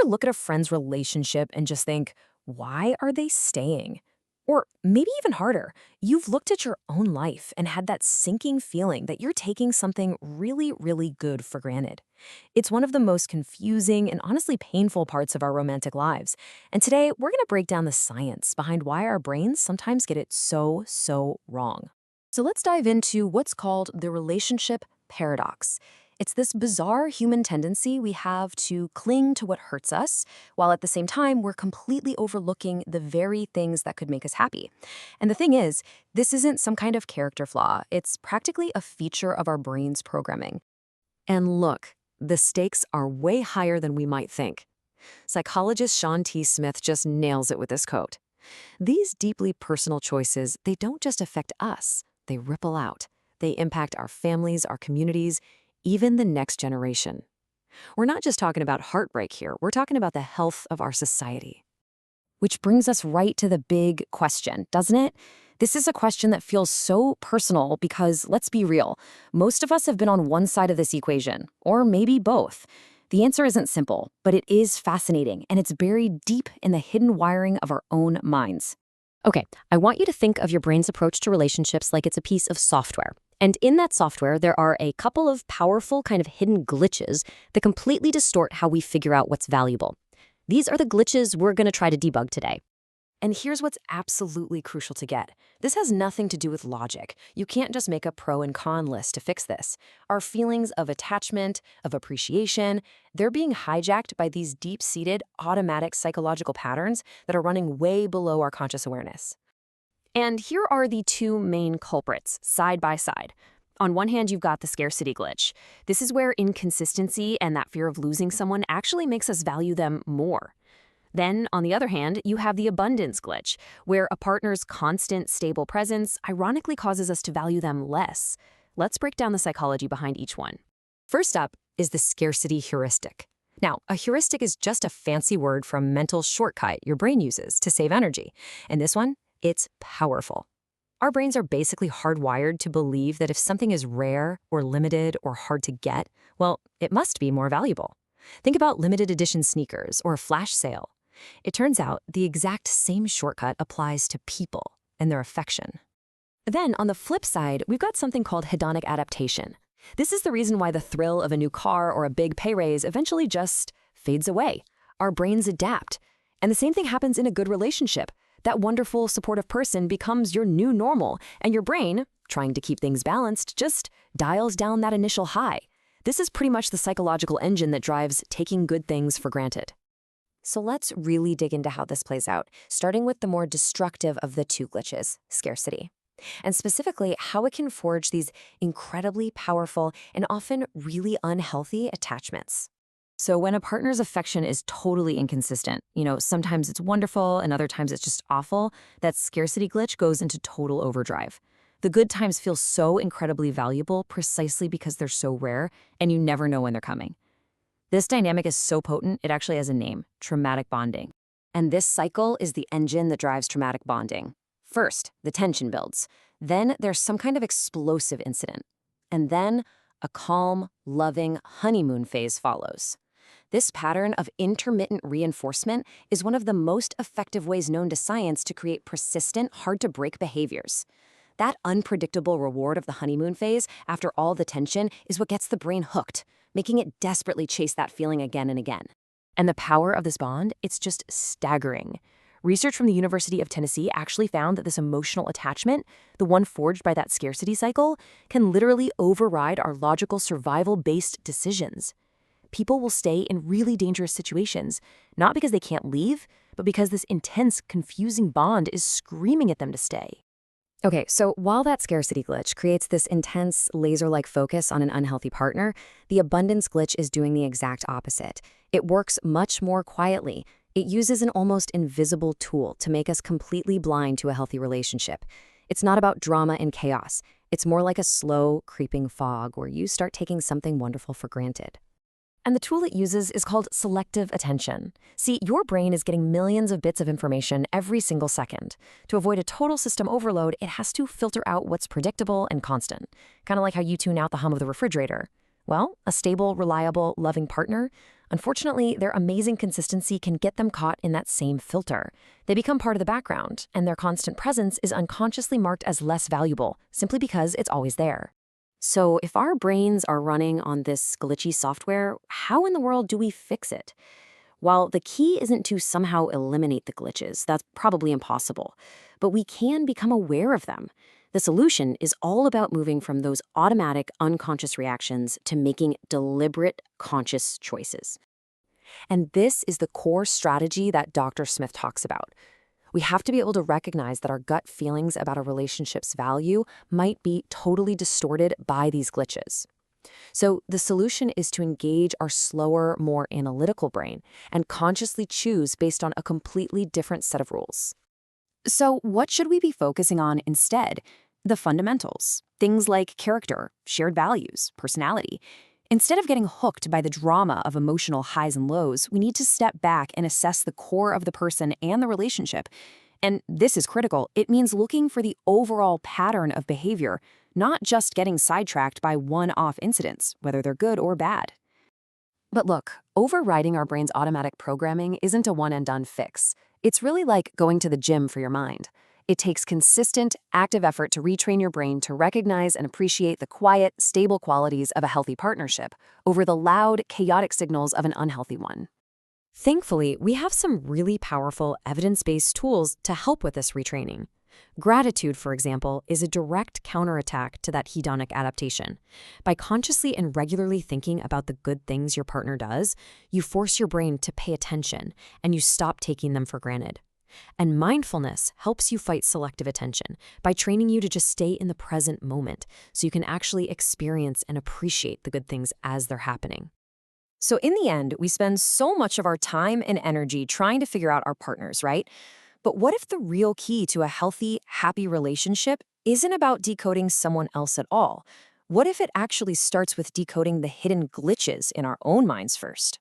ever look at a friend's relationship and just think, why are they staying? Or maybe even harder, you've looked at your own life and had that sinking feeling that you're taking something really, really good for granted. It's one of the most confusing and honestly painful parts of our romantic lives. And today, we're going to break down the science behind why our brains sometimes get it so wrong. So let's dive into what's called the relationship paradox. It's this bizarre human tendency we have to cling to what hurts us, while at the same time, we're completely overlooking the very things that could make us happy. And the thing is, this isn't some kind of character flaw. It's practically a feature of our brain's programming. And look, the stakes are way higher than we might think. Psychologist Sean T. Smith just nails it with this quote. These deeply personal choices, they don't just affect us, they ripple out. They impact our families, our communities, even the next generation. We're not just talking about heartbreak here, we're talking about the health of our society. Which brings us right to the big question, doesn't it? This is a question that feels so personal because, let's be real, most of us have been on one side of this equation, or maybe both. The answer isn't simple, but it is fascinating, and it's buried deep in the hidden wiring of our own minds. Okay, I want you to think of your brain's approach to relationships like it's a piece of software. And in that software, there are a couple of powerful kind of hidden glitches that completely distort how we figure out what's valuable. These are the glitches we're going to try to debug today. And here's what's absolutely crucial to get. This has nothing to do with logic. You can't just make a pro and con list to fix this. Our feelings of attachment, of appreciation, they're being hijacked by these deep-seated, automatic psychological patterns that are running way below our conscious awareness. And here are the two main culprits, side by side. On one hand, you've got the scarcity glitch. This is where inconsistency and that fear of losing someone actually makes us value them more. Then, on the other hand, you have the abundance glitch, where a partner's constant, stable presence ironically causes us to value them less. Let's break down the psychology behind each one. First up is the scarcity heuristic. Now, a heuristic is just a fancy word for a mental shortcut your brain uses to save energy. And this one, it's powerful. Our brains are basically hardwired to believe that if something is rare or limited or hard to get, well, it must be more valuable. Think about limited edition sneakers or a flash sale. It turns out the exact same shortcut applies to people and their affection. Then, on the flip side, we've got something called hedonic adaptation. This is the reason why the thrill of a new car or a big pay raise eventually just fades away. Our brains adapt. And the same thing happens in a good relationship. That wonderful, supportive person becomes your new normal, and your brain, trying to keep things balanced, just dials down that initial high. This is pretty much the psychological engine that drives taking good things for granted. So let's really dig into how this plays out, starting with the more destructive of the two glitches, scarcity. And specifically, how it can forge these incredibly powerful and often really unhealthy attachments. So when a partner's affection is totally inconsistent, sometimes it's wonderful and other times it's just awful, that scarcity glitch goes into total overdrive. The good times feel so incredibly valuable precisely because they're so rare and you never know when they're coming. This dynamic is so potent, it actually has a name, traumatic bonding. And this cycle is the engine that drives traumatic bonding. First, the tension builds. Then there's some kind of explosive incident. And then a calm, loving honeymoon phase follows. This pattern of intermittent reinforcement is one of the most effective ways known to science to create persistent, hard-to-break behaviors. That unpredictable reward of the honeymoon phase, after all the tension, is what gets the brain hooked, making it desperately chase that feeling again and again. And the power of this bond, it's just staggering. Research from the University of Tennessee actually found that this emotional attachment, the one forged by that scarcity cycle, can literally override our logical survival-based decisions. People will stay in really dangerous situations, not because they can't leave, but because this intense, confusing bond is screaming at them to stay. Okay, so while that scarcity glitch creates this intense, laser-like focus on an unhealthy partner, the abundance glitch is doing the exact opposite. It works much more quietly. It uses an almost invisible tool to make us completely blind to a healthy relationship. It's not about drama and chaos. It's more like a slow, creeping fog where you start taking something wonderful for granted. And the tool it uses is called selective attention. See, your brain is getting millions of bits of information every single second. To avoid a total system overload, it has to filter out what's predictable and constant. Kind of like how you tune out the hum of the refrigerator. Well, a stable, reliable, loving partner, Unfortunately, their amazing consistency can get them caught in that same filter. They become part of the background, and their constant presence is unconsciously marked as less valuable, simply because it's always there. So, if our brains are running on this glitchy software, how in the world do we fix it? While the key isn't to somehow eliminate the glitches, that's probably impossible, but we can become aware of them. The solution is all about moving from those automatic, unconscious reactions to making deliberate, conscious choices. And this is the core strategy that Dr. Smith talks about. We have to be able to recognize that our gut feelings about a relationship's value might be totally distorted by these glitches. So the solution is to engage our slower, more analytical brain and consciously choose based on a completely different set of rules. So what should we be focusing on instead? The fundamentals, things like character, shared values, personality. Instead of getting hooked by the drama of emotional highs and lows, we need to step back and assess the core of the person and the relationship. And this is critical. It means looking for the overall pattern of behavior, not just getting sidetracked by one-off incidents, whether they're good or bad. But look, overriding our brain's automatic programming isn't a one-and-done fix. It's really like going to the gym for your mind. It takes consistent, active effort to retrain your brain to recognize and appreciate the quiet, stable qualities of a healthy partnership over the loud, chaotic signals of an unhealthy one. Thankfully, we have some really powerful evidence-based tools to help with this retraining. Gratitude, for example, is a direct counterattack to that hedonic adaptation. By consciously and regularly thinking about the good things your partner does, you force your brain to pay attention and you stop taking them for granted. And mindfulness helps you fight selective attention by training you to just stay in the present moment so you can actually experience and appreciate the good things as they're happening. So in the end, we spend so much of our time and energy trying to figure out our partners, right? But what if the real key to a healthy, happy relationship isn't about decoding someone else at all? What if it actually starts with decoding the hidden glitches in our own minds first?